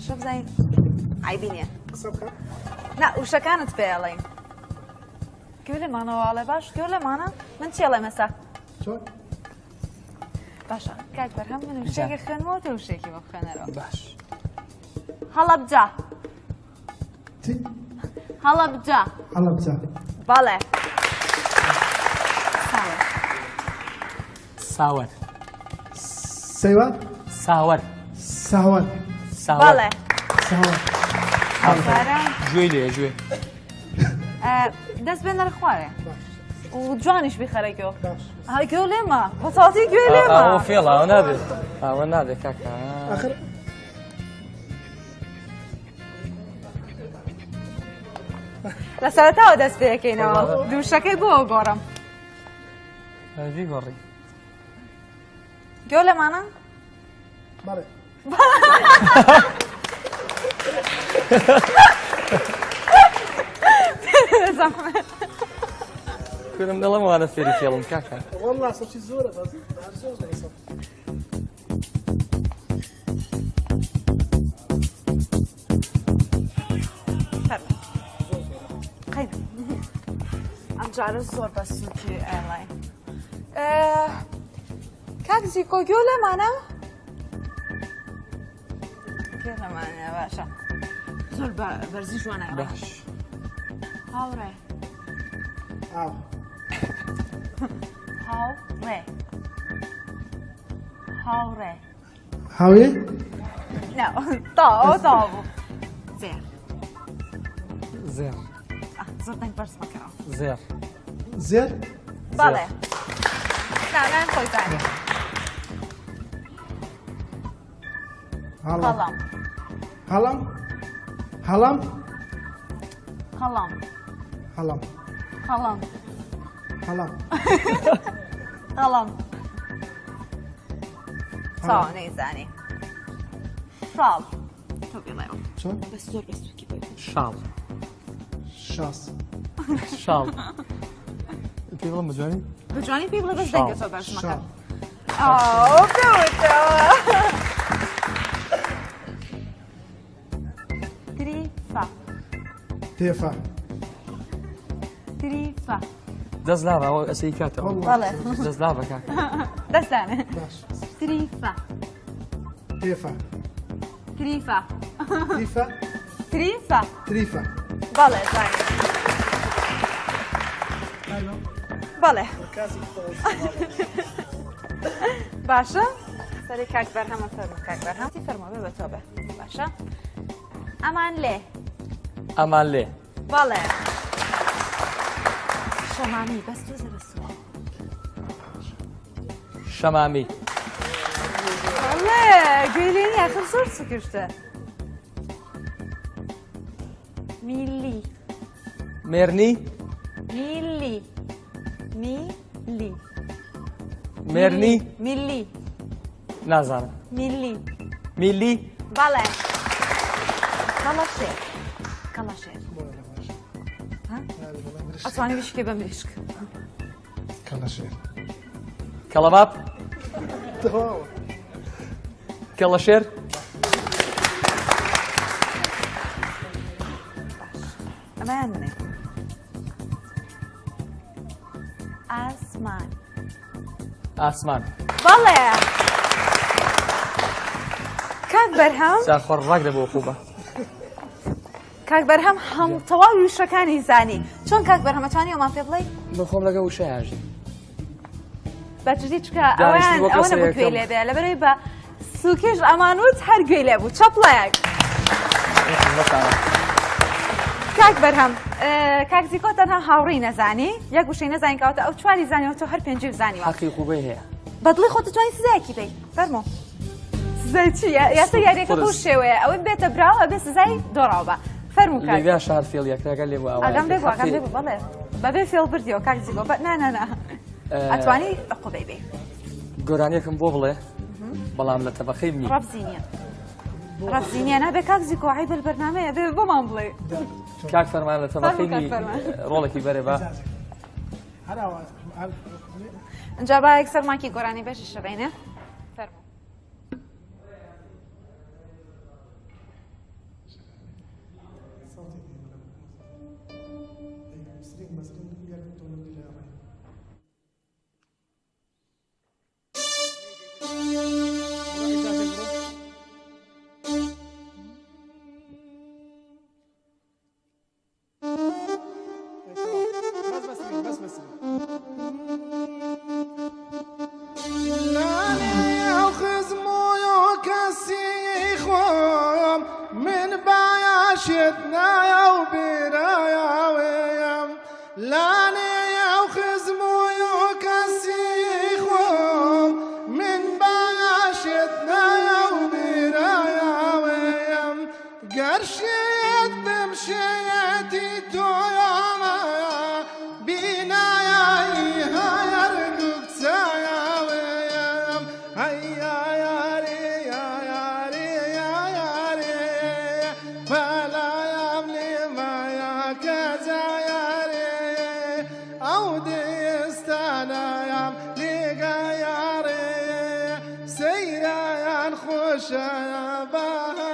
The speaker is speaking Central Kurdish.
باشە بزانین عیبی نییە نا وشەکانت پێڵێن گوێ لێمانەوەڵێ باش گوێ لێمانە من چێڵێ مەسا باشە کاک بەرهەم من وشێکی خوێنمەوە تۆ وشێکی بۆ بخوێنەرەوە باش هەڵەبجە هەڵەبجە هەڵەبجە بەڵێ ساوەر سەیوان ساوەر ساوان بەڵێ ساوان گوێ لێ گوێ دەست بێنەرە خوارێ و جوانیش بیخەرێکەوە گوێ لێمە بەساڵتی گوێ لێمە ئەوە فێڵ ئەوە نابێت ئەوە نابێت کاکە آخر لە سەرەتاوە دەست پێەکەینەوە دووشەکەی بۆ گۆڕم هەردی گۆڕی گوێ لێمانە بەڵێ کوێنم دەڵێم وانە فێری فێڵم کاکە والله سەرچی زۆرە بەس هەر زۆر بەسە ئەم جارە زۆر بە سووکی ئێرلاین کاک زیکۆ گوێ لێمانە گوێ لێمانە باشە زۆر بەرزی جوانە باش هاوڕێ ئاو هاوڕێ هاوڕێ هاوێ ئەوە تاوا بوو زێر زێر زۆر دەنگ بەرز مەکەەوە زێر زێر بەڵێ ناویان خۆی زانێ هەڵام هەڵام هەڵام هەڵام هەڵام هەڵام هەڵام هەڵام هەڵام چاوە نەیزانی شاڵ تۆ بڵێەوە چۆن بەس زۆر بەسووکی بێ شاڵ شاس شاڵ پێ بڵم بجوانی بجوانی پێی بڵێ بەس دەنگە تۆ بەرز مەکە شاڵ ئاو پێوتەوە تریفە تێفا تریفە دەست لاوە ئەوە ئەسەی کاتەوە بەڵێ دەست لاوە کاکە دەستانێ باش تریفە تێفا تریفە تریفا تریفە تریفا بەڵێ زانێ بەڵێ باشە سەری کاک بەرهەمە فەرمو کاک بەرهەمتی فەرمۆ بێ بە تۆ بێ باشە ئەمان لێ ئەمان لێ بەڵێ شەمامی بەس تۆ زەبەسوە شەمامی بەڵێ گوێلێنی ئاخر زۆر سوکشتە میلی مێرنی میلی میلی مێرنی میلی نازانم میلی میلی بەڵێ کەڵەشێر کەڵەشێر ئەتوانی بشکێ بە مشک کەڵەشێر کەڵەباب تەواوە کەڵەشێر ئەمەیان منێ ئاسمان ئاسمان بەڵێ کاک بەرهەم زاخۆر ڕاک دەبەوە خوبە کاک بەرهەم هەموو تەواوی وشەکانی زانی چۆن کاک بەرهەمەتوانی ئەومان پێ بڵێ بخۆم لەگە وشەیاژی بەجددی چکە دانیشتی ئەویان وەک ئەوە کەسە نەبوو گوێ یەکەم. لێ بێ لەبەرەوەی بە سوکێش ئەمانوت هەر گوێ لێ بوو چەپڵەیەک کاک بەرهەم کاک زیکۆ تەنها هاوڕێی نەزانی یەک وشەی نەزانی کەواتە ئەو چواری زانیەوە تۆ هەر پێنجی زانیوە حەقی خوبەی هەیە بەدڵی خۆت دەتوانیت سزایەکی بدەیت فەرمۆ سزای چیە یاسا یاریەکە بەو شێوەیە ئەوەی بێتە براوە ئەبێ سزای دۆڕاوە بە فەرموو کاک لێگا شار فێڵیەکراگە لێ بوو ئەگەم لێ بوو ئەگەم لێ بوو بەڵێ بەبێ فێڵ بردیەوە کاک زیکۆ نا ئەتوانی عقوبەی بێ گۆرانیەکەم بۆ بڵێ بەڵام لە تەبەخەی بنی ڕەفزینیە نابێ کاک زیکۆ عیب البەرنامەیە بێ بۆمان بڵێ کاک فەرمان لە تەبەخەی ڕۆڵێکی بەرێ بە هەراوە اینجا با یەکسەر ماکی گۆرانی بێشی شەبینێ فەرموو شدنا يا وبرايا ويم لاني يا وخزمو يكسيخو من باشدنا يا وبرايا ويم قرشيت بمشيتي توياما بينا يا إيها يرقق تايا ويم هيا يا ري يا ري يا ري فلا يملي ما يا كذا يا ري أودي استانا يم لقا يا ري سيرا ينخش يا بها